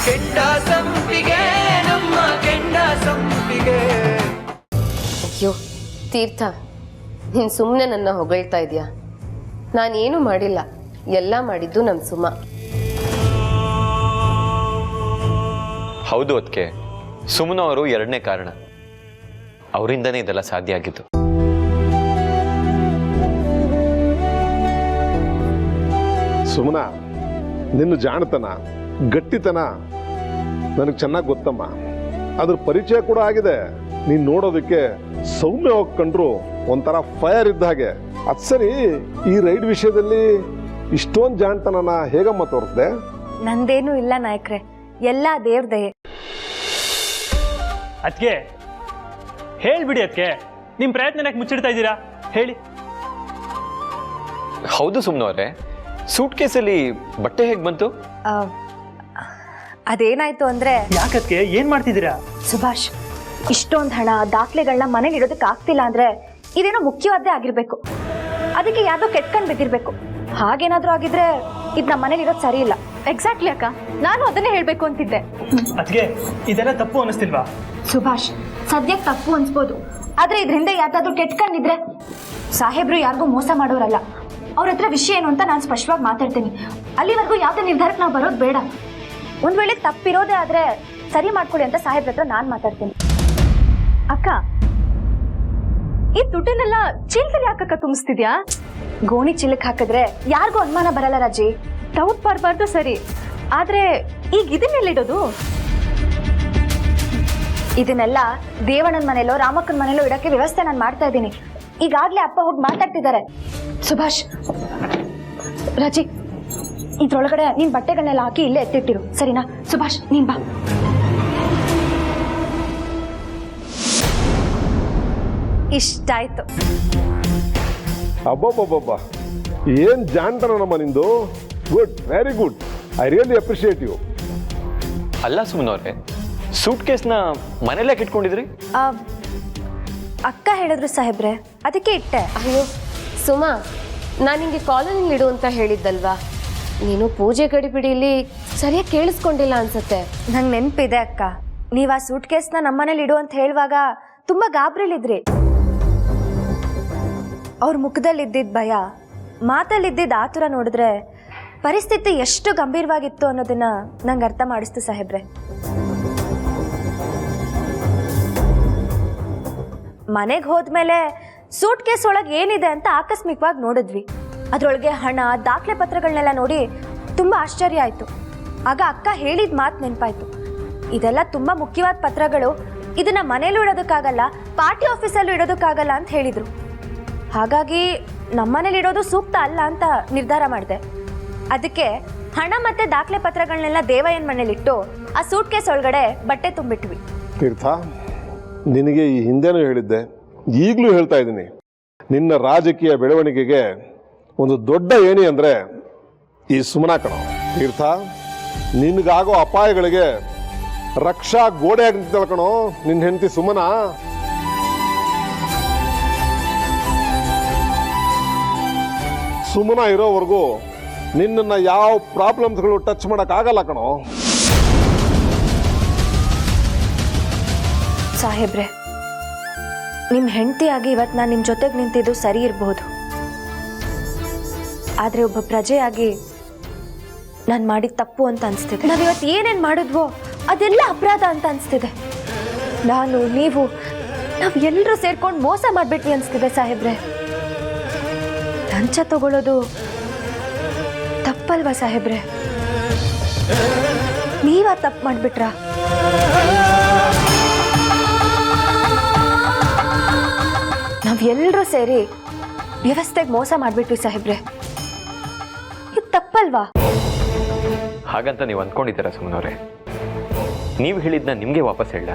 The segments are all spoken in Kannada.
ಕೆಂಡ ಸಂಪಿಗೆ ನಮ್ಮ ಕೆಂಡ ಸಂಪಿಗೆ. ಅಯ್ಯೋ ತೀರ್ಥ, ನೀನು ಸುಮ್ಮನೆ ನನ್ನ ಹೊಗಳ್ತಾ ಇದೆಯಾ? ನಾನೇನು ಮಾಡಿಲ್ಲ, ಎಲ್ಲ ಮಾಡಿದ್ದು ನಮ್ಮ ಸುಮ. ಹೌದು ಅದಕ್ಕೆ ಸುಮನ ಅವರು ಎರಡನೇ ಕಾರಣ. ಅವರಿಂದನೇ ಇದೆಲ್ಲ ಸಾಧ್ಯ ಆಗಿದ್ದು. ಸುಮನ, ನಿನ್ನ ಜಾಣತನ ಗಟ್ಟಿತನ ನನಗೆ ಚೆನ್ನಾಗಿ ಗೊತ್ತಮ್ಮ. ಅದ್ರ ಪರಿಚಯ ಕೂಡ ಆಗಿದೆ. ನೀನು ನೋಡೋದಕ್ಕೆ ಸೌಮ್ಯ ಹೋಗಿ ಕಂಡ್ರು ಒಂಥರ ಫೈರ್ ಇದ್ದ ಹಾಗೆ. ಅದು ಸರಿ, ಈ ರೈಡ್ ವಿಷಯದಲ್ಲಿ ಇಷ್ಟೊಂದು ಜಾಣತನನ ಹೇಗಮ್ಮ ತೋರಿಸ್ದೆ? ನಂದೇನು ಇಲ್ಲ ನಾಯಕ್ರೆ, ಎಲ್ಲ ದೇವ್ರ ದಯೆ. ಅದಕ್ಕೆ ಹೇಳ್ಬಿಡಿ, ಅದಕ್ಕೆ ನಿಮ್ಮ ಪ್ರಯತ್ನ ಮುಚ್ಚಿಡ್ತಾ ಇದ್ದೀರಾ ಹೇಳಿ. ಹೌದು ಸುಮ್ನವ್ರೆ, ಸೂಟ್ ಕೇಸಲ್ಲಿ ಬಟ್ಟೆ ಹೇಗೆ ಬಂತು? ಅದೇನಾಯ್ತು ಅಂದ್ರೆ, ಯಾಕಕ್ಕೆ ಏನ್ ಮಾಡ್ತಿದ್ದೀರಾ? ಸುಭಾಷ್, ಇಷ್ಟೊಂದು ಹಣ ದಾಖಲೆಗಳನ್ನ ಮನೆಗೆ ಇಡೋದಕ್ಕೆ ಆಗ್ತಿಲ್ಲ ಅಂದ್ರೆ ಇದೇನೋ ಮುಖ್ಯವಾದ್ದೇ ಆಗಿರ್ಬೇಕು. ಅದಕ್ಕೆ ಯಾವ್ದೋ ಕೆಟ್ಕೊಂಡ್ ಬಿದ್ದಿರ್ಬೇಕು. ಹಾಗೇನಾದ್ರೂ ಆಗಿದ್ರೆ ಇದು ನಮ್ಮ ಮನೇಲಿ ಇರೋದು ಸರಿ ಇಲ್ಲ. ಎಕ್ಸಾಕ್ಟ್ಲಿ ಅಕ್ಕ, ನಾನು ಅದನ್ನೇ ಹೇಳ್ಬೇಕು ಅಂತಿದ್ದೆ. ಅದಕ್ಕೆ ಇದೆಲ್ಲ ತಪ್ಪು ಅನಿಸ್ತಿಲ್ವಾ? ಸುಭಾಷ್, ಸದ್ಯಕ್ಕೆ ತಪ್ಪು ಅನ್ಸ್ಬೋದು, ಆದ್ರೆ ಇದ್ರಿಂದ ಯಾವ್ದಾದ್ರು ಕೆಟ್ಕೊಂಡಿದ್ರೆ ಸಾಹೇಬ್ರು ಯಾರಿಗೂ ಮೋಸ ಮಾಡೋರಲ್ಲ. ಅವ್ರ ಹತ್ರ ವಿಷಯ ಏನು ಅಂತ ನಾನು ಸ್ಪಷ್ಟವಾಗಿ ಮಾತಾಡ್ತೀನಿ. ಅಲ್ಲಿವರೆಗೂ ಯಾವ್ದೇ ನಿರ್ಧಾರಕ್ಕೆ ನಾವು ಬರೋದು ಬೇಡ. ಒಂದ್ ವೇಳೆ ತಪ್ಪಿರೋದೇ ಆದ್ರೆ ಸರಿ ಮಾಡ್ಕೊಳ್ಳಿ ಅಂತ ಸಾಹೇಬ್ರ ಹತ್ರ ನಾನು ಮಾತಾಡ್ತೀನಿ. ಅಕ್ಕ, ಈ ದುಡ್ಡನ್ನೆಲ್ಲ ಚೀಲದಲ್ಲಿ ಯಾಕಕ್ಕ ತುಂಬಿಸ್ತಿದ್ಯಾ? ಗೋಣಿ ಚೀಲಕ್ಕೆ ಹಾಕಿದ್ರೆ ಯಾರಿಗೂ ಅನುಮಾನ ಬರಲ್ಲ ರಾಜಿ. ಡೌಟ್ ಬರಬಾರ್ದು ಸರಿ, ಆದ್ರೆ ಈಗ ಇದನ್ನೆಲ್ಲಿಡೋದು? ಇದನ್ನೆಲ್ಲ ದೇವಣ್ಣನ ಮನೇಲೋ ರಾಮಕ್ಕನ ಮನೇಲೋ ಇಡಕ್ಕೆ ವ್ಯವಸ್ಥೆ ನಾನು ಮಾಡ್ತಾ ಇದ್ದೀನಿ. ಈಗಾಗ್ಲೇ ಅಪ್ಪ ಹೋಗಿ ಮಾತಾಡ್ತಿದ್ದಾರೆ. ಸುಭಾಷ್, ರಾಜಿ, ಇದ್ರೊಳಗಡೆ ನೀನ್ ಬಟ್ಟೆಗಳನ್ನೆಲ್ಲ ಹಾಕಿ ಇಲ್ಲೇ ಎತ್ತಿಟ್ಟಿರು, ಸರಿನಾ? ಸುಭಾಷ್, ನೀನ್ ಬಾ. ಇಷ್ಟಾಯ್ತು. ಅಬ್ಬಬ್ಬಬ್ಬ, ಏನ್ ಜಾಣತನ ನಮ್ಮ ನಿಂದು. Good, very good. I really appreciate you. ಅಲ್ಲ ಸುಮ್ನವ್ರೆ, ಸೂಟ್ ಕೇಸ್ನ ಮನೇಲೆ ಇಟ್ಕೊಂಡಿದ್ರಿ? ಅಕ್ಕ ಹೇಳಿದ್ರು ಸಾಹೇಬ್ರೆ, ಅದಕ್ಕೆ ಇಟ್ಟೆ. ಅಯ್ಯೋ ಸುಮಾ, ನಾನು ನಿಂಗೆ ಕಾಲೋನಿಲಿ ಇಡು ಅಂತ ಹೇಳಿದ್ದಲ್ವಾ? ನೀನು ಪೂಜೆ ಗಡಿಬಿಡಿಲಿ ಸರಿಯಾಗಿ ಕೇಳಿಸ್ಕೊಂಡಿಲ್ಲ ಅನ್ಸತ್ತೆ. ನಂಗೆ ನೆನಪಿದೆ ಅಕ್ಕ, ನೀವು ಆ ಸೂಟ್ ಕೇಸ್ನ ನಮ್ಮನೇಲಿ ಇಡು ಅಂತ ಹೇಳುವಾಗ ತುಂಬಾ ಗಾಬರಿಲಿದ್ರಿ. ಅವ್ರ ಮುಖದಲ್ಲಿದ್ದಿದ್ದ ಭಯ, ಮಾತಲ್ಲಿದ್ದಿದ್ದ ಆತುರ ನೋಡಿದ್ರೆ ಪರಿಸ್ಥಿತಿ ಎಷ್ಟು ಗಂಭೀರವಾಗಿತ್ತು ಅನ್ನೋದನ್ನ ನಂಗೆ ಅರ್ಥ ಮಾಡಿಸ್ತು ಸಾಹೇಬ್ರೆ. ಮನೆಗೆ ಹೋದ್ಮೇಲೆ ಸೂಟ್ ಕೇಸ್ ಒಳಗೆ ಏನಿದೆ ಅಂತ ಆಕಸ್ಮಿಕವಾಗಿ ನೋಡಿದ್ವಿ. ಅದ್ರೊಳಗೆ ಹಣ, ದಾಖಲೆ ಪತ್ರಗಳನ್ನೆಲ್ಲ ನೋಡಿ ತುಂಬಾ ಆಶ್ಚರ್ಯ ಆಯ್ತು. ಆಗ ಅಕ್ಕ ಹೇಳಿದ ಮಾತು ನೆನಪಾಯ್ತು. ಇದೆಲ್ಲ ತುಂಬಾ ಮುಖ್ಯವಾದ ಪತ್ರಗಳು, ಇದನ್ನ ಮನೇಲೂ ಇಡೋದಕ್ಕಾಗಲ್ಲ, ಪಾರ್ಟಿ ಆಫೀಸಲ್ಲೂ ಇಡೋದಕ್ಕಾಗಲ್ಲ ಅಂತ ಹೇಳಿದ್ರು. ಹಾಗಾಗಿ ನಮ್ಮನೇಲಿ ಇಡೋದು ಸೂಕ್ತ ಅಲ್ಲ ಅಂತ ನಿರ್ಧಾರ ಮಾಡಿದೆ. ಅದಕ್ಕೆ ಹಣ ಮತ್ತೆ ದಾಖಲೆ ಪತ್ರಗಳನ್ನೆಲ್ಲ ದೇವಯ್ಯನ ಮನೇಲಿಟ್ಟು ಆ ಸೂಟ್ ಕೇಸ್ ಒಳಗಡೆ ಬಟ್ಟೆ ತುಂಬಿಟ್ವಿ. ತೀರ್ಥ, ನಿನಗೆ ಈ ಹಿಂದೆನೂ ಹೇಳಿದ್ದೆ, ಈಗಲೂ ಹೇಳ್ತಾ ಇದ್ದೀನಿ, ನಿನ್ನ ರಾಜಕೀಯ ಬೆಳವಣಿಗೆಗೆ ಒಂದು ದೊಡ್ಡ ಏಣಿ ಅಂದರೆ ಈ ಸುಮನ ಕಣ. ತೀರ್ಥ, ನಿನಗಾಗೋ ಅಪಾಯಗಳಿಗೆ ರಕ್ಷಾ ಗೋಡೆ ಆಗ್ತಿದ್ದಾಳ ಕಣೋ ನಿನ್ನ ಹೆಂಡತಿ ಸುಮನ. ಸುಮನ ಇರೋವರೆಗೂ ನಿನ್ನನ್ನು ಯಾವ ಪ್ರಾಬ್ಲಮ್ಸ್ಗಳು ಟಚ್ ಮಾಡೋಕ್ಕಾಗಲ್ಲ ಕಣೋ. ಸಾಹೇಬ್ರೆ, ನಿಮ್ಮ ಹೆಂಡತಿಯಾಗಿ ಇವತ್ತು ನಾನು ನಿಮ್ಮ ಜೊತೆಗೆ ನಿಂತಿದ್ದು ಸರಿ ಇರಬಹುದು, ಆದರೆ ಒಬ್ಬ ಪ್ರಜೆಯಾಗಿ ನಾನು ಮಾಡಿದ ತಪ್ಪು ಅಂತ ಅನಿಸ್ತಿದೆ. ನಾವಿವತ್ತು ಏನೇನು ಮಾಡಿದ್ವೋ ಅದೆಲ್ಲ ಅಪರಾಧ ಅಂತ ಅನಿಸ್ತಿದೆ. ನಾನು, ನೀವು, ನಾವು ಎಲ್ಲರೂ ಸೇರ್ಕೊಂಡು ಮೋಸ ಮಾಡಿಬಿಟ್ವಿ ಅನಿಸ್ತಿದೆ ಸಾಹೇಬ್ರೆ. ಲಂಚ ತಗೊಳ್ಳೋದು ತಪ್ಪಲ್ವಾ ಸಾಹೇಬ್ರೆ? ನೀವ ತಪ್ಪು ಮಾಡಿಬಿಟ್ರಾ? ನಾವೆಲ್ಲರೂ ಸೇರಿ ವ್ಯವಸ್ಥೆಗೆ ಮೋಸ ಮಾಡಿಬಿಟ್ವಿ ಸಾಹೇಬ್ರೆ. ಇದು ತಪ್ಪಲ್ವಾ? ಹಾಗಂತ ನೀವು ಅಂದ್ಕೊಂಡಿದ್ದೀರಾ ಸುಮ್ಮನವ್ರೆ? ನೀವು ಹೇಳಿದ್ನ ನಿಮಗೆ ವಾಪಸ್ ಹೇಳ.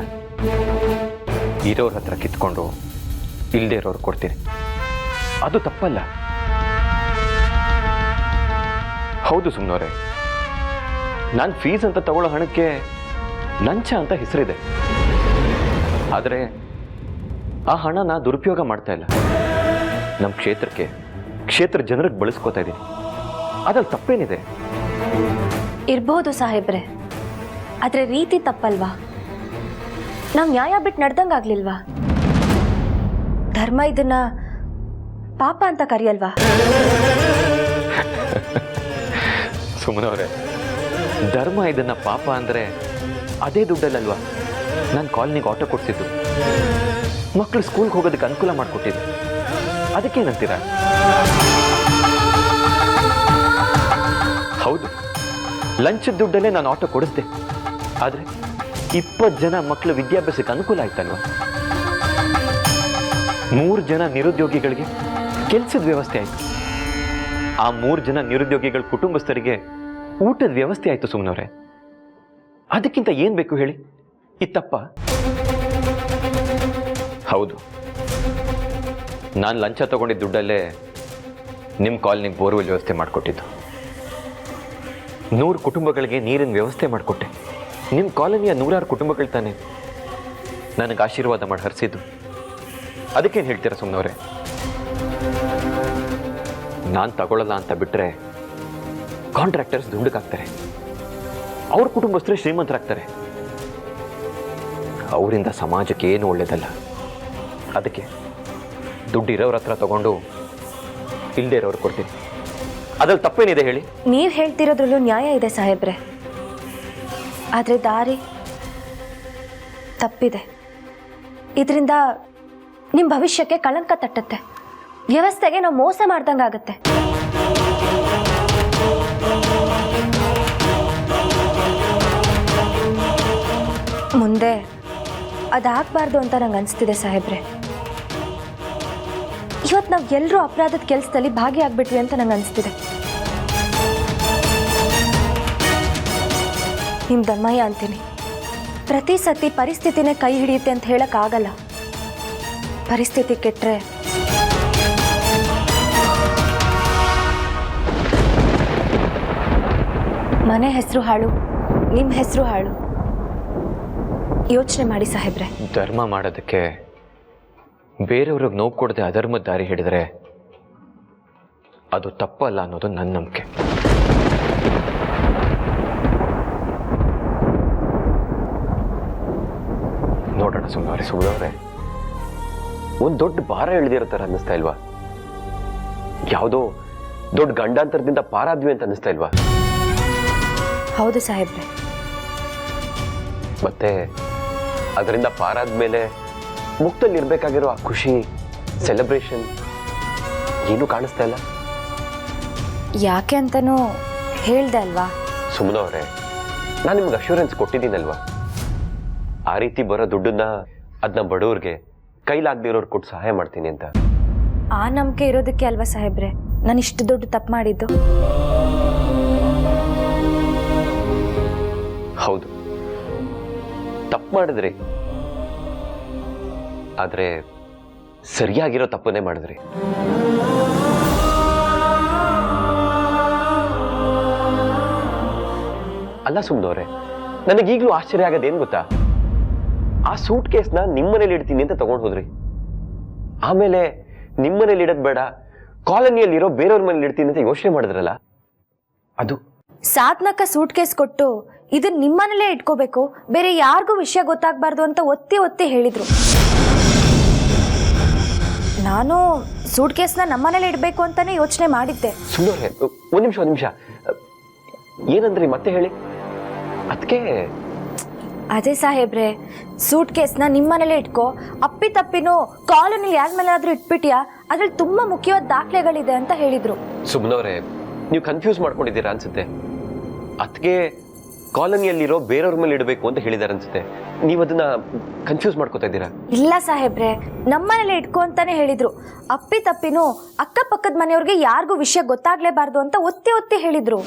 ಇರೋರ ಹತ್ರ ಕಿತ್ಕೊಂಡು ಇಲ್ಲದೆ ಇರೋರು ಕೊಡ್ತೀನಿ, ಅದು ತಪ್ಪಲ್ಲ. ಹೌದು ಸುಮ್ಮನವ್ರೆ, ನಾನು ಫೀಸ್ ಅಂತ ತಗೊಳ್ಳೋ ಹಣಕ್ಕೆ ಲಂಚ ಅಂತ ಹೆಸರಿದೆ. ಆದರೆ ಆ ಹಣನ ದುರುಪಯೋಗ ಮಾಡ್ತಾ ಇಲ್ಲ. ನಮ್ಮ ಕ್ಷೇತ್ರ ಜನರಿಗೆ ಬಳಸ್ಕೋತಾ ಇದ್ದೀನಿ. ಅದ್ರಲ್ಲಿ ತಪ್ಪೇನಿದೆ? ಇರ್ಬೋದು ಸಾಹೇಬ್ರೆ, ಆದರೆ ರೀತಿ ತಪ್ಪಲ್ವಾ? ನಾವು ನ್ಯಾಯ ಬಿಟ್ಟು ನಡ್ದಂಗಾಗ್ಲಿಲ್ವಾ? ಧರ್ಮ ಇದನ್ನ ಪಾಪ ಅಂತ ಕರೆಯಲ್ವಾ? ಸುಮ್ಮನವ್ರೆ, ಧರ್ಮ ಇದನ್ನ ಪಾಪ ಅಂದ್ರೆ ಅದೇ ದುಡ್ಡಲ್ಲಲ್ವಾ ನಾನು ಕಾಲನಿಗೆ ಆಟೋ ಕೊಡ್ಸಿದ್ದು, ಮಕ್ಕಳು ಸ್ಕೂಲ್ಗೆ ಹೋಗೋದಕ್ಕೆ ಅನುಕೂಲ ಮಾಡಿಕೊಟ್ಟಿದ್ದೆ. ಅದಕ್ಕೇನಂತೀರ? ಹೌದು, ಲಂಚದ ದುಡ್ಡಲ್ಲೇ ನಾನು ಆಟೋ ಕೊಡಿಸ್ದೆ. ಆದರೆ 20 ಜನ ಮಕ್ಕಳು ವಿದ್ಯಾಭ್ಯಾಸಕ್ಕೆ ಅನುಕೂಲ ಆಯ್ತಲ್ವಾ? 3 ಜನ ನಿರುದ್ಯೋಗಿಗಳಿಗೆ ಕೆಲಸದ ವ್ಯವಸ್ಥೆ ಆಯಿತು. ಆ 3 ಜನ ನಿರುದ್ಯೋಗಿಗಳ ಕುಟುಂಬಸ್ಥರಿಗೆ ಊಟದ ವ್ಯವಸ್ಥೆ ಆಯಿತು. ಸುಮ್ಮನವ್ರೆ, ಅದಕ್ಕಿಂತ ಏನು ಬೇಕು ಹೇಳಿ? ಇತ್ತಪ್ಪ? ಹೌದು, ನಾನು ಲಂಚ ತಗೊಂಡಿದ್ದ ದುಡ್ಡಲ್ಲೇ ನಿಮ್ಮ ಕಾಲನಿಗೆ ಬೋರ್ವೆಲ್ ವ್ಯವಸ್ಥೆ ಮಾಡಿಕೊಟ್ಟಿದ್ದು. 100 ಕುಟುಂಬಗಳಿಗೆ ನೀರಿನ ವ್ಯವಸ್ಥೆ ಮಾಡಿಕೊಟ್ಟೆ. ನಿಮ್ಮ ಕಾಲನಿಯ 100 ಕುಟುಂಬಗಳು ತಾನೆ ನನಗೆ ಆಶೀರ್ವಾದ ಮಾಡಿ ಹರಿಸಿದ್ದು. ಅದಕ್ಕೇನು ಹೇಳ್ತೀರಾ ಸುಮ್ಮನವ್ರೆ? ನಾನು ತಗೊಳ್ಳಲ್ಲ ಅಂತ ಬಿಟ್ಟರೆ ಕಾಂಟ್ರಾಕ್ಟರ್ಸ್ ದುಡ್ಡಕ್ಕಾಗ್ತಾರೆ, ಅವ್ರ ಕುಟುಂಬಸ್ಥರೇ ಶ್ರೀಮಂತರಾಗ್ತಾರೆ. ಅವರಿಂದ ಸಮಾಜಕ್ಕೆ ಏನು ಒಳ್ಳೇದಲ್ಲ. ಅದಕ್ಕೆ ದುಡ್ಡು ಇರೋರ ಹತ್ರ ತಗೊಂಡು ಇಲ್ಲದೆ ಇರೋರು ಕೊಡ್ತೀನಿ. ಅದ್ರಲ್ಲಿ ತಪ್ಪೇನಿದೆ ಹೇಳಿ? ನೀವು ಹೇಳ್ತಿರೋದ್ರಲ್ಲೂ ನ್ಯಾಯ ಇದೆ ಸಾಹೇಬ್ರೆ, ಆದರೆ ದಾರಿ ತಪ್ಪಿದೆ. ಇದರಿಂದ ನಿಮ್ಮ ಭವಿಷ್ಯಕ್ಕೆ ಕಳಂಕ ತಟ್ಟತ್ತೆ, ವ್ಯವಸ್ಥೆಗೆ ನಾವು ಮೋಸ ಮಾಡ್ದಂಗಾಗತ್ತೆ. ಮುಂದೆ ಅದಾಗಬಾರ್ದು ಅಂತ ನಂಗೆ ಅನಿಸ್ತಿದೆ ಸಾಹೇಬ್ರೆ. ಇವತ್ತು ನಾವು ಎಲ್ಲರೂ ಅಪರಾಧದ ಕೆಲಸದಲ್ಲಿ ಭಾಗಿಯಾಗ್ಬಿಟ್ವಿ ಅಂತ ನಂಗೆ ಅನಿಸ್ತಿದೆ. ನಿಮ್ಮ ದಮ್ಮಯ್ಯ ಅಂತೀನಿ, ಪ್ರತಿ ಸತಿ ಪರಿಸ್ಥಿತಿನೇ ಕೈ ಹಿಡಿಯುತ್ತೆ ಅಂತ ಹೇಳೋಕ್ಕಾಗಲ್ಲ. ಪರಿಸ್ಥಿತಿ ಕೆಟ್ಟರೆ ಮನೆ ಹೆಸರು ಹಾಳು, ನಿಮ್ಮ ಹೆಸರು ಹಾಳು. ಯೋಚನೆ ಮಾಡಿ ಸಾಹೇಬ್ರೆ. ಧರ್ಮ ಮಾಡೋದಕ್ಕೆ ಬೇರೆಯವ್ರಿಗೆ ನೋವು ಕೊಡದೆ ಅಧರ್ಮದ ದಾರಿ ಹಿಡಿದ್ರೆ ಅದು ತಪ್ಪಲ್ಲ ಅನ್ನೋದು ನನ್ನ ನಂಬಿಕೆ. ನೋಡೋಣ ಸುಮ್ಮನವ್ರೆ, ಒಂದು ದೊಡ್ಡ ಭಾರ ಇಳಿದಿರೋ ಥರ ಅನ್ನಿಸ್ತಾ ಇಲ್ವಾ? ಯಾವುದೋ ದೊಡ್ಡ ಗಂಡಾಂತರದಿಂದ ಪಾರಾದ್ವಿ ಅಂತ ಅನ್ನಿಸ್ತಾ ಇಲ್ವಾ? ಹೌದು ಸಾಹೇಬ್ರೆ. ಮತ್ತೆ ಅದರಿಂದ ಪಾರಾದ್ಮೇಲೆ ಮುಕ್ತಲ್ಲಿ ಇರಬೇಕಾಗಿರೋ ಆ ಖುಷಿ, ಸೆಲೆಬ್ರೇಷನ್ ಏನೂ ಕಾಣಿಸ್ತಾ ಇಲ್ಲ. ಯಾಕೆ ಅಂತನೂ ಹೇಳ್ದೆ ಅಲ್ವಾ? ಸುಮ್ಮನವ್ರೆ, ನಾನು ನಿಮ್ಗೆ ಅಶ್ಯೂರೆನ್ಸ್ ಕೊಟ್ಟಿದ್ದೀನಲ್ವಾ, ಆ ರೀತಿ ಬರೋ ದುಡ್ಡನ್ನ ಅದನ್ನ ಬಡವ್ರಿಗೆ ಕೈಲಾಗದಿರೋರು ಕೊಟ್ಟು ಸಹಾಯ ಮಾಡ್ತೀನಿ ಅಂತ. ಆ ನಂಬಿಕೆ ಇರೋದಕ್ಕೆ ಅಲ್ವಾ ಸಾಹೇಬ್ರೆ ನಾನು ಇಷ್ಟು ದೊಡ್ಡ ತಪ್ಪು ಮಾಡಿದ್ದು? ಹೌದು, ತಪ್ಪು ಮಾಡಿದ್ರಿ, ಆದರೆ ಸರಿಯಾಗಿರೋ ತಪ್ಪನ್ನೇ ಮಾಡಿದ್ರಿ. ಅಲ್ಲ ಸುಮ್ಮನವ್ರೆ, ನನಗೀಗಲೂ ಆಶ್ಚರ್ಯ ಆಗೋದೇನು ಗೊತ್ತಾ? ಆ ಸೂಟ್ ಕೇಸ್ನ ನಿಮ್ಮನೇಲಿ ಇಡ್ತೀನಿ ಅಂತ ತಗೊಂಡು ಹೋದ್ರಿ. ಆಮೇಲೆ ನಿಮ್ಮನೇಲಿ ಇಡೋದು ಬೇಡ, ಕಾಲೋನಿಯಲ್ಲಿರೋ ಬೇರೆಯವ್ರ ಮನೇಲಿ ಇಡ್ತೀನಿ ಅಂತ ಯೋಚನೆ ಮಾಡಿದ್ರಲ್ಲ, ಅದು ಸಾತ್ನಕ ಸೂಟ್ ಕೇಸ್ ಕೊಟ್ಟು ಇದನ್ನ ನಿಮ್ಮನೇಲೇ ಇಟ್ಕೋಬೇಕು, ಬೇರೆ ಯಾರಿಗೂ ವಿಷಯ ಗೊತ್ತಾಗಬಾರ್ದು ಅಂತ ಒತ್ತಿ ಒತ್ತಿ ಹೇಳಿದ್ರು. ನಾನು ಸೂಟ್ ಕೇಸ್ನ ನಮ್ಮನೇಲೆ ಇಡಬೇಕು ಅಂತಾನೆ ಯೋಚನೆ ಮಾಡಿದ್ದೆ. ಸುಮ್ಮನೆ ಒಂದು ನಿಮಿಷ ಏನಂದ್ರಿ ಮತ್ತೆ ಹೇಳಿ? ಅದಕ್ಕೆ ಅದೇ ಸಾಹೇಬ್ರೆ, ಸೂಟ್ ಕೇಸ್ನ ನಿಮ್ಮನೇಲೆ ಇಟ್ಕೋ, ಅಪ್ಪಿ ತಪ್ಪಿನೂ ಕಾಲೋನಿ ಯಾರ ಮೇಲಾದ್ರೂ ಇಟ್ಬಿಟ್ಯಾ, ಅದ್ರಲ್ಲಿ ತುಂಬಾ ಮುಖ್ಯವಾದ ದಾಖಲೆಗಳಿದೆ ಅಂತ ಹೇಳಿದ್ರು. ಸುಮ್ಮನವ್ರೆ, ನೀವು ಕನ್ಫ್ಯೂಸ್ ಮಾಡ್ಕೊಂಡಿದ್ದೀರಾ ಅನ್ಸುತ್ತೆ. ಅದಕ್ಕೆ ಕಾಲೋನಿಯಲ್ಲಿರೋ ಬೇರೆಯವ್ರ ಮೇಲೆ ಇಡಬೇಕು ಅಂತ ಹೇಳಿದಾರೆ ಅನ್ಸುತ್ತೆ. ನೀವು ಅದನ್ನ ಕನ್ಫ್ಯೂಸ್ ಮಾಡ್ಕೋತಾ ಇದ್ದೀರಾ? ಇಲ್ಲ ಸಾಹೇಬ್ರೆ, ನಮ್ಮನೇಲೆ ಇಟ್ಕೋ ಅಂತಾನೆ ಹೇಳಿದ್ರು. ಅಪ್ಪಿ ತಪ್ಪಿನೂ ಅಕ್ಕಪಕ್ಕದ ಮನೆಯವ್ರಿಗೆ ಯಾರಿಗೂ ವಿಷಯ ಗೊತ್ತಾಗ್ಲೇಬಾರ್ದು ಅಂತ ಒತ್ತಿ ಒತ್ತಿ ಹೇಳಿದ್ರು.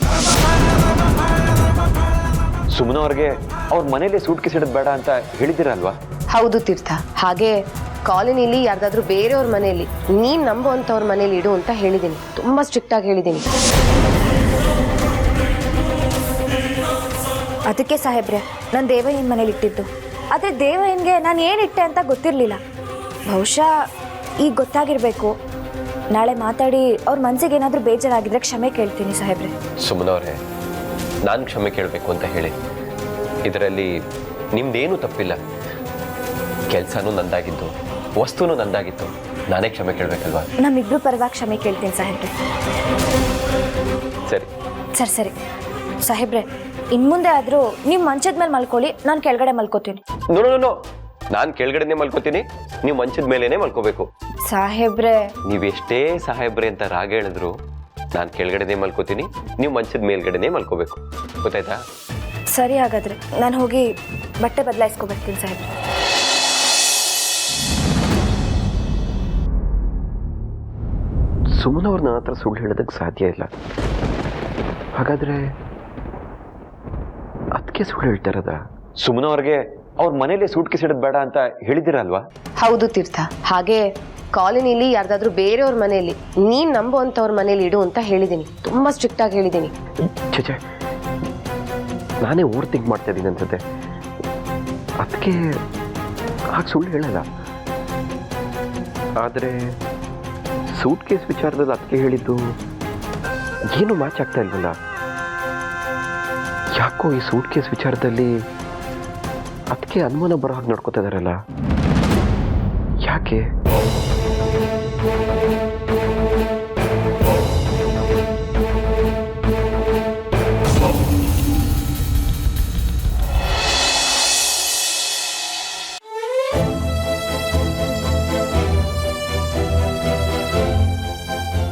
ಸುಮ್ಮನವ್ರಿಗೆ ಅವ್ರ ಮನೇಲಿ ಸೂಟ್ ಕೇಸ್ ಇಡೋದು ಬೇಡ ಅಂತ ಹೇಳಿದಿರಲ್ವಾ? ಹೌದು ತೀರ್ಥ, ಹಾಗೆ ಕಾಲೋನಿಲಿ ಯಾರ್ದಾದ್ರೂ ಬೇರೆಯವ್ರ ಮನೆಯಲ್ಲಿ ನೀನ್ ನಂಬುವಂಥವ್ರ ಮನೇಲಿ ಇಡು ಅಂತ ಹೇಳಿದ್ದೀನಿ. ತುಂಬಾ ಸ್ಟ್ರಿಕ್ಟ್ ಆಗಿ ಹೇಳಿದ್ದೀನಿ. ಅದಕ್ಕೆ ಸಾಹೇಬ್ರೆ ನಾನು ದೇವಯ್ಯನ ಮನೇಲಿ ಇಟ್ಟಿದ್ದು. ಆದರೆ ದೇವಯ್ಯನಿಗೆ ನಾನು ಏನಿಟ್ಟೆ ಅಂತ ಗೊತ್ತಿರಲಿಲ್ಲ. ಬಹುಶಃ ಈಗ ಗೊತ್ತಾಗಿರ್ಬೇಕು. ನಾಳೆ ಮಾತಾಡಿ ಅವ್ರ ಮನಸ್ಸಿಗೆ ಏನಾದರೂ ಬೇಜಾರಾಗಿದ್ರೆ ಕ್ಷಮೆ ಕೇಳ್ತೀನಿ ಸಾಹೇಬ್ರೆ. ಸುಮ್ಮನವ್ರೆ, ನಾನು ಕ್ಷಮೆ ಕೇಳಬೇಕು ಅಂತ ಹೇಳಿ ಇದರಲ್ಲಿ ನಿಮ್ದೇನು ತಪ್ಪಿಲ್ಲ. ಕೆಲಸನೂ ನಂದಾಗಿತ್ತು, ವಸ್ತುನೂ ನಂದಾಗಿತ್ತು. ನಾನೇ ಕ್ಷಮೆ ಕೇಳಬೇಕಲ್ವಾ? ನಮ್ಮಿಬ್ರು ಪರವಾಗಿ ಕ್ಷಮೆ ಕೇಳ್ತೀನಿ ಸಾಹೇಬ್ರೆ. ಸರಿ ಸರಿ ಸಾಹೇಬ್ರೆ, ಇನ್ಮುಂದೆ ಆದರೂ ನೀವು ಮಂಚದ ಮೇಲೆ ಮಲ್ಕೊಳ್ಳಿ, ನಾನು ಕೆಳಗಡೆ ಮಲ್ಕೋತೀನಿ. ನೋ, ನಾನು ಕೆಳಗಡೆನೆ ಮಲ್ಕೋತೀನಿ, ನೀವು ಮಂಚದ ಮೇಲೇನೆ ಮಲ್ಕೋಬೇಕು. ಸಾಹೇಬ್ರೆ, ನೀವೆಷ್ಟೇ ಸಾಹೇಬ್ರೆ ಅಂತ ರಾಗ ಹೇಳಿದ್ರು ನಾನು ಕೆಳಗಡೆನೆ ಮಲ್ಕೋತೀನಿ, ನೀವು ಮಂಚದ ಮೇಲ್ಗಡೆನೆ ಮಲ್ಕೋಬೇಕು. ಗೊತ್ತಾಯ್ತಾ? ಸರಿ, ಹಾಗಾದ್ರೆ ನಾನು ಹೋಗಿ ಬಟ್ಟೆ ಬದಲಾಯಿಸ್ಕೊಬರ್ತೀನಿ ಸಾಹೇಬ್ರೆ. ಸುಮ್ಮನವ್ರು ನನ್ನ ಹತ್ರ ಸುಳ್ಳು ಹೇಳೋದಕ್ಕೆ ಸಾಧ್ಯ ಇಲ್ಲ. ಹಾಗಾದ್ರೆ ಅದಕ್ಕೆ ಸುಳ್ಳು ಹೇಳ್ತಾರದ? ಸುಮ್ಮನವ್ರಿಗೆ ಅವ್ರ ಮನೇಲಿ ಸೂಟ್ ಕೇಸ್ ಇಡೋದು ಬೇಡ ಅಂತ ಹೇಳಿದಿರಲ್ವಾ? ಹೌದು ತೀರ್ಥ. ಹಾಗೆ ಕಾಲೋನಿಲಿ ಯಾರ್ದಾದ್ರೂ ಬೇರೆಯವ್ರ ಮನೆಯಲ್ಲಿ ನೀನ್ ನಂಬುವಂತವ್ರ ಮನೇಲಿ ಇಡು ಅಂತ ಹೇಳಿದ್ದೀನಿ. ತುಂಬಾ ಸ್ಟ್ರಿಕ್ಟ್ ಆಗಿ ಹೇಳಿದ್ದೀನಿ. ಛೇ, ನಾನೇ ಓವರ್ ಥಿಂಕ್ ಮಾಡ್ತಾ ಇದ್ದೀನಿ ಅನ್ಸುತ್ತೆ. ಅದಕ್ಕೆ ಹಾಗೆ ಸುಳ್ಳು ಹೇಳಲ್ಲ. ಆದರೆ ಸೂಟ್ ಕೇಸ್ ವಿಚಾರದಲ್ಲಿ ಅದಕ್ಕೆ ಹೇಳಿದ್ದು ಏನು ಮ್ಯಾಚ್ ಆಗ್ತಾ ಇಲ್ವಲ್ಲ. ಯಾಕೋ ಈ ಸೂಟ್ ಕೇಸ್ ವಿಚಾರದಲ್ಲಿ ಅದಕ್ಕೆ ಅನುಮಾನ ಬರೋ ಹಾಗೆ ನೋಡ್ಕೋತಾ ಇದಾರಲ್ಲ. ಯಾಕೆ?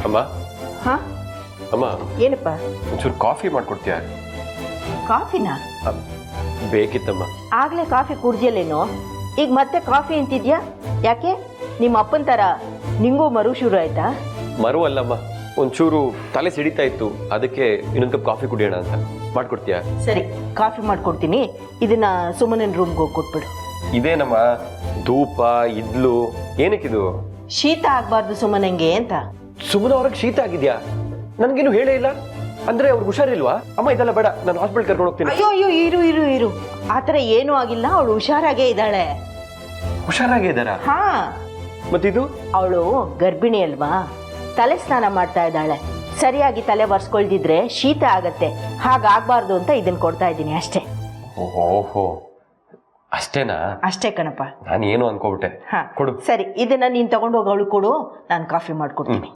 ಅಮ್ಮ ಹಾ ಅಮ್ಮ, ಏನಪ್ಪ? ಒಂಚೂರು ಕಾಫಿ ಮಾಡ್ಕೊಡ್ತೀಯಾ? ಕಾಫಿನಾ? ಬೇಕಿತ್ತಮ್ಮ. ಆಗ್ಲೇ ಕಾಫಿ ಕುಡ್ದಿಯಲ್ಲೇನೋ, ಈಗ ಮತ್ತೆ ಕಾಫಿ ಅಂತಿದ್ಯಾ? ಯಾಕೆ ನಿಮ್ಮ ಅಪ್ಪನ ಥರ ನಿಂಗೂ ಮರು ಶುರು ಆಯ್ತಾ? ಮರು ಅಲ್ಲಮ್ಮ, ಒಂಚೂರು ತಲೆ ಸಿಡಿತಾ ಇತ್ತು, ಅದಕ್ಕೆ ಇನ್ನೊಂದು ಕಪ್ ಕಾಫಿ ಕುಡಿಯೋಣ ಅಂತ. ಮಾಡ್ಕೊಡ್ತೀಯಾ? ಸರಿ, ಕಾಫಿ ಮಾಡ್ಕೊಡ್ತೀನಿ. ಇದನ್ನ ಸುಮನನ್ ರೂಮ್ಗೆ ಹೋಗಿ ಕೊಟ್ಬಿಡು. ಇದೇನಮ್ಮ ಧೂಪ ಇದ್ಲು, ಏನಕ್ಕಿದು? ಶೀತ ಆಗ್ಬಾರ್ದು ಸುಮನಂಗೆ ಅಂತ. ಸುಮ್ಮನೆ ಅವ್ರಿಗೆ ಶೀತ ಆಗಿದ್ಯಾ? ನನ್ಗೇನು ಹೇಳೇ ಇಲ್ಲ. ಅಂದ್ರೆ ಅವ್ರಿಗೆ ಹುಷಾರಿಲ್ವಾ? ಅಮ್ಮ ಇದೆಲ್ಲ ಬೇಡ, ನಾನು ಹಾಸ್ಪಿಟಲ್ ಕರ್ಕೊಂಡು ಹೋಗ್ತೀನಿ. ಅಯ್ಯೋ ಇರು ಆ ಥರ ಏನೂ ಆಗಿಲ್ಲ, ಅವಳು ಹುಷಾರಾಗೇ ಇದ್ದಾಳೆ. ಹುಷಾರಾಗೇ ಇದ್ದಾರಾ? ಹಾ, ಮತ್ತಿದು? ಅವಳು ಗರ್ಭಿಣಿ ಅಲ್ವಾ, ತಲೆ ಸ್ನಾನ ಮಾಡ್ತಾ ಇದ್ದಾಳೆ. ಸರಿಯಾಗಿ ತಲೆ ಒರೆಸ್ಕೊಳ್ದಿದ್ರೆ ಶೀತ ಆಗತ್ತೆ. ಹಾಗಾಗ್ಬಾರ್ದು ಅಂತ ಇದನ್ನ ಕೊಡ್ತಾ ಇದ್ದೀನಿ ಅಷ್ಟೇ. ಓಹೋ, ಅಷ್ಟೇನಾ? ಅಷ್ಟೇ ಕಣಪ್ಪ. ನಾನು ಏನು ಅನ್ಕೋಬಿಟ್ಟೆ. ಹಾ, ಕೊಡು. ಸರಿ, ಇದನ್ನ ನೀನ್ ತಗೊಂಡೋಗಿ ಅವಳು ಕೊಡು, ನಾನು ಕಾಫಿ ಮಾಡ್ಕೊಡ್ತೀನಿ.